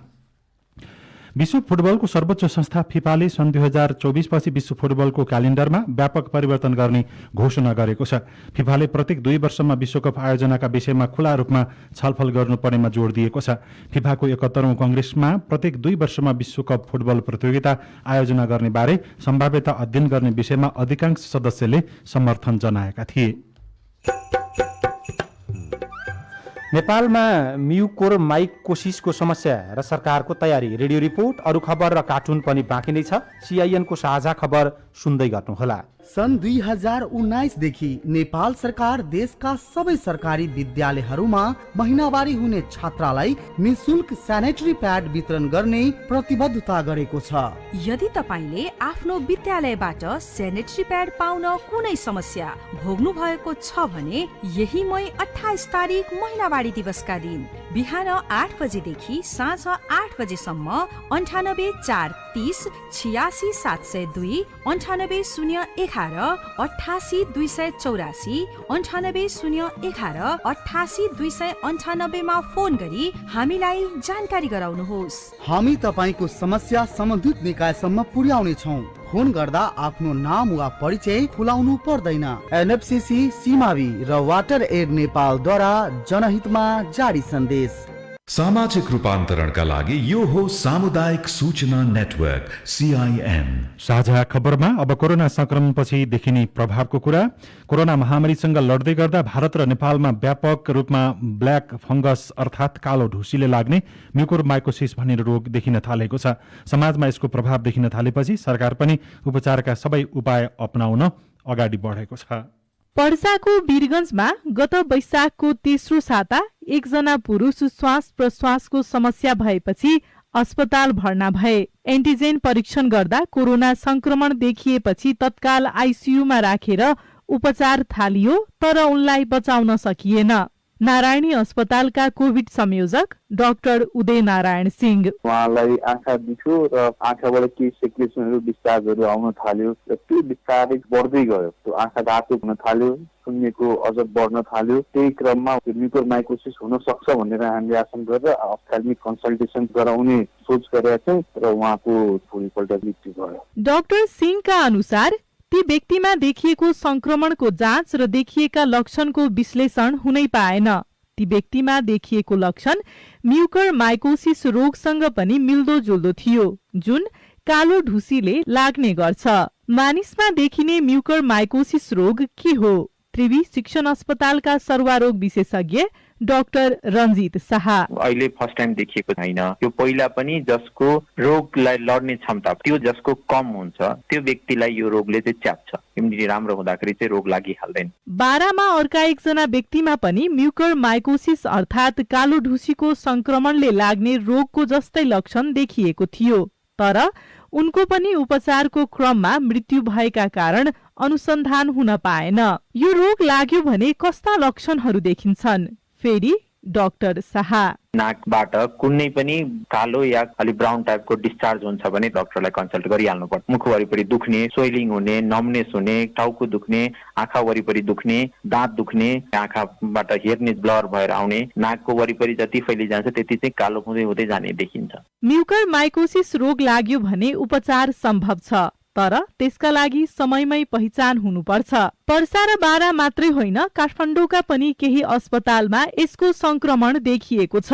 विश्व फुटबलको सर्वोच्च संस्था फिफाले सन् 2024 पछि विश्व फुटबलको क्यालेन्डरमा व्यापक परिवर्तन गर्ने घोषणा गरेको छ। फिफाले प्रत्येक 2 वर्षमा विश्वकप आयोजनाका विषयमा खुला रूपमा छलफल गर्नुपर्नेमा जोड दिएको छ। फिफाको 71औं कंग्रेसमा प्रत्येक 2 वर्षमा विश्वकप फुटबल प्रतियोगिता आयोजना गर्ने बारे सम्भाव्यता अध्ययन गर्ने विषयमा अधिकांश सदस्यले समर्थन जनाएका थिए। नेपालमा म्युकोरमाइकोसिसको समस्या र सरकारको तयारी। रेडियो रिपोर्ट, अरू खबर र कार्टुन पनि बाँकी नै छ। CIN को साझा खबर सुन्दै गर्नुहोला। सन् 2019 देखि नेपाल सरकार देशका सबै सरकारी विद्यालयहरूमा महिनावारी हुने छात्रालाई निशुल्क स्यानिटरी प्याड वितरण गर्ने प्रतिबद्धता गरेको छ। यदि तपाईले आफ्नो विद्यालयबाट स्यानिटरी प्याड पाउन कुनै समस्या भोग्नु भएको छ भने यही मई 28 तारिक महिनावारी दिवसका दिन बिहान 8 बजेदेखि साँझ 8 बजेसम्म 98 430 86 702 98 011 88 284 98 011 88 298 मा फोन गरी हामीलाई जानकारी गराउनुहोस्। हामी तपाईको समस्या सम्बन्धित निकायसम्म पुर्याउने छौं। फोन गर्दा आफ्नो नाम वा परिचय खुलाउनु पर्दैन। NFCC, सीमावी र वाटर एड नेपालद्वारा जनहितमा जारी सन्देश। सामाजिक रूपान्तरणका लागि यो हो सामुदायिक सूचना नेटवर्क CIN। साझा खबरमा अब कोरोना संक्रमणपछि देखिने प्रभावको कुरा। कोरोना महामारीसँग लड्दै गर्दा भारत र नेपालमा व्यापक रूपमा ब्ल्याक फंगस अर्थात कालो ढुसीले लाग्ने म्युकोरमाइकोसिस भन्ने रोग देखिन थालेको छ। समाजमा यसको प्रभाव देखिन थालेपछि सरकार पनि उपचारका सबै उपाय अपनाउन अगाडि बढेको छ। पर्साको वीरगंजमा गत वैशाखको तेस्रो साता एकजना पुरुष श्वास प्रश्वासको समस्या भएपछि अस्पताल भर्ना भए। एन्टिजेन परीक्षण गर्दा कोरोना संक्रमण देखिएपछि तत्काल आइसियुमा राखेर उपचार थालियो, तर उनलाई बचाउन सकिएन। नारायणी अस्पतालका कोभिड संयोजक डाक्टर उदय नारायण सिंह, उहाँलाई आँखा बिछो र आँखाबाट केही सेक्रेसनहरू डिस्चार्जहरू आउन थाल्यो र त्यो बिस्तारै बढ्दै गयो। त्यो आँखा धातु हुन थाल्यो, सुन्नेको अझ बढ्न थाल्यो। त्यही क्रममा म्युकोरमाइकोसिस हुन सक्छ भनेर हामीले आशंका गरेर अप्थाल्मिक कन्सल्टेसन गराउने सोच गरेका छौँ र उहाँको भोलिपल्ट मृत्यु भयो। डाक्टर सिंहका अनुसार ती व्यक्तिमा देखिएको संक्रमणको जाँच र देखिएका लक्षणको विश्लेषण हुनै पाएन। ती व्यक्तिमा देखिएको लक्षण म्युकोरमाइकोसिस रोगसँग पनि मिल्दोजुल्दो थियो, जुन कालो ढुसीले लाग्ने गर्छ। मानिसमा देखिने म्युकोरमाइकोसिस रोग के हो? त्रिवी शिक्षण अस्पतालका सर्वारोग विशेषज्ञ डाक्टर रञ्जित शाह, अहिले फर्स्ट टाइम देखिएको छैन। यो पहिला पनि जसको रोगलाई लड्ने क्षमता त्यो जसको कम हुन्छ त्यो व्यक्तिलाई यो रोगले चाहिँ च्याप्छ। इम्युनिटी राम्रो हुँदाखेरि चाहिँ रोग लागिहाल्दैन। बारामा अर्का एकजना व्यक्तिमा पनि म्युकोरमाइकोसिस अर्थात कालो ढुसीको संक्रमणले लाग्ने रोगको जस्तै लक्षण देखिएको थियो, तर उनको पनि उपचारको क्रममा मृत्यु भएका कारण अनुसन्धान हुन पाएन। यो रोग लाग्यो भने कस्ता लक्षणहरू देखिन्छन्? फेरि डाक्टर शाह, नाकबाट कुनै पनि कालो या अलि ब्राउन टाइपको डिस्चार्ज हुन्छ भने डाक्टरलाई कन्सल्ट गरिहाल्नु पर्छ। मुख वरिपरि दुख्ने, सोइलिङ हुने, नम्नेस हुने, टाउको दुख्ने, आँखा वरिपरि दुख्ने, दाँत दुख्ने, आँखाबाट हेर्ने ब्लर भएर आउने, नाकको वरिपरि जति फैली जान्छ त्यति चाहिँ कालो हुँदै हुँदै जाने देखिन्छ। म्युकोरमाइकोसिस रोग लाग्यो भने उपचार सम्भव छ, तर त्यसका लागि समयमै पहिचान हुनुपर्छ। पर्सा र बारा मात्रै होइन, काठमाडौँका पनि केही अस्पतालमा यसको संक्रमण देखिएको छ,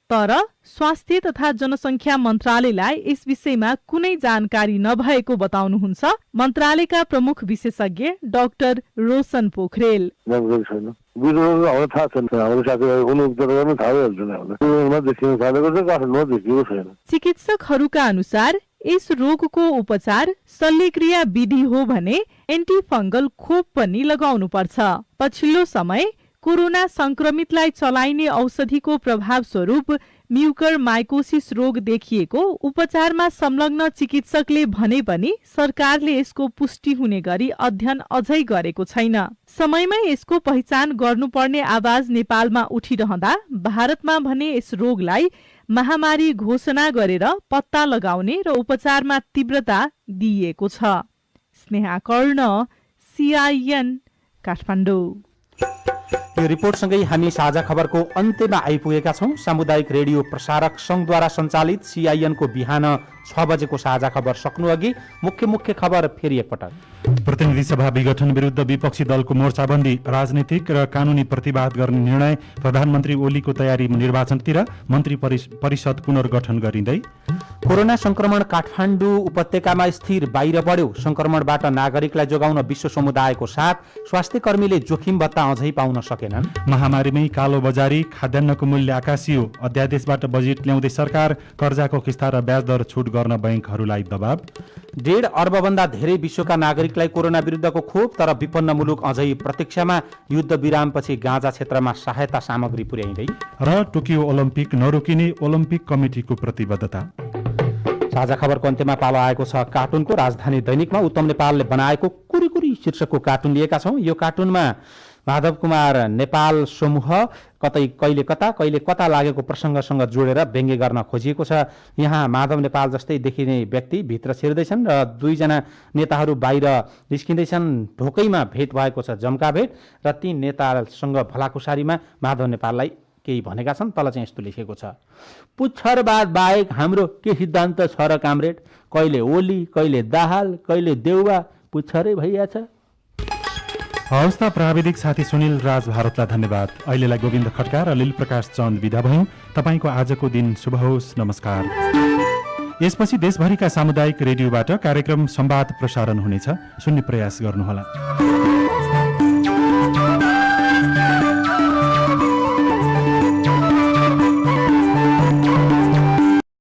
तर स्वास्थ्य तथा जनसंख्या मन्त्रालयलाई यस विषयमा कुनै जानकारी नभएको बताउनुहुन्छ मन्त्रालयका प्रमुख विशेषज्ञ डाक्टर रोशन पोखरेल। चिकित्सकहरूका अनुसार यस रोगको उपचार शल्यक्रिया विधि हो भने एन्टिफंगल खोप पनि लगाउनु पर्छ। पछिल्लो समय कोरोना संक्रमितलाई चलाइने औषधिको प्रभाव स्वरूप म्युकोरमाइकोसिस रोग देखिएको उपचारमा संलग्न चिकित्सकले भने पनि सरकारले यसको पुष्टि हुने गरी अध्ययन अझै गरेको छैन। समयमै यसको पहिचान गर्नुपर्ने आवाज नेपालमा उठिरहँदा भारतमा भने यस रोगलाई महामारी घोषणा गरेर पत्ता लगाउने र उपचारमा तीव्रता दिइएको छ। स्नेहा कर्ण, CIN, काठमाडौँ। यो रिपोर्टसँगै हामी साझा खबरको अन्त्यमा आइपुगेका छौं। सामुदायिक रेडियो प्रसारक संघद्वारा सञ्चालित CIN को बिहान 6 बजेको साझा खबर सक्नु अघि मुख्य खबर फेरि एकपटक। प्रतिनिधि सभा विघटन विरुद्ध विपक्षी दलको मोर्चाबन्दी, राजनीतिक र कानूनी प्रतिवाद गर्ने निर्णय, प्रधानमन्त्री ओलीको तयारी निर्वाचनतिर, मन्त्री परिषद पुनर्गठन गरिँदै। कोरोना संक्रमण काठमाडौँ उपत्यकामा स्थिर बाहिर बढ्यो। संक्रमणबाट नागरिकलाई जोगाउन विश्व समुदायको साथ स्वास्थ्य कर्मीले जोखिम भत्ता अझै पाउन सकेनन्। महामारीमै कालो बजारी, खाद्यान्नको मूल्य आकाशियो। अध्यादेशबाट बजेट ल्याउँदै सरकार, कर्जाको किस्ता र ब्याज दर छुट गर्न बैंकहरूलाई दबाव। 1.5 अर्बभन्दा धेरै विश्वका नागरिकलाई कोरोना विरुद्धको खोप, तर विपन्न मुलुक अझै प्रतीक्षामा। युद्ध विरामपछि गाँजा क्षेत्रमा सहायता सामग्री पुर्याइँदै। र टोकियो ओलम्पिक नरोकिने ओलम्पिक कमिटीको प्रतिबद्धता। साझा खबरको अन्त्यमा पालो आएको छ कार्टुनको। राजधानी दैनिकमा उत्तम नेपालले बनाएको कुरी शीर्षकको कार्टुन लिएका छौं। यो कार्टुनमा माधव कुमार नेपाल समूह कहिले कता लागेको प्रसङ्गसँग जोडेर व्यङ्ग्य गर्न खोजिएको छ। यहाँ माधव नेपाल जस्तै देखिने व्यक्ति भित्र छिर्दैछन् र 2 जना नेताहरू बाहिर निस्किँदैछन्। ढोकैमा भेट भएको छ, जम्का भेट, र ती नेतासँग भलाकुसारीमा माधव नेपाललाई केही भनेका छन्। तल चाहिँ यस्तो लेखेको छ, पुच्छरवाद बाहेक हाम्रो के सिद्धान्त छ र कामरेड? कहिले ओली, कहिले दाहाल, कहिले देउवा, पुच्छरै भइया छ। हवस् त, प्राविधिक साथी सुनिल राज भारतलाई धन्यवाद। अहिलेलाई गोविन्द खड्का र लील प्रकाश चन्द विदा भयौँ। तपाईँको आजको दिन शुभ होस्। नमस्कार। यसपछि देशभरिका सामुदायिक रेडियोबाट कार्यक्रम संवाद प्रसारण हुनेछ। सुन्ने प्रयास गर्नुहोला।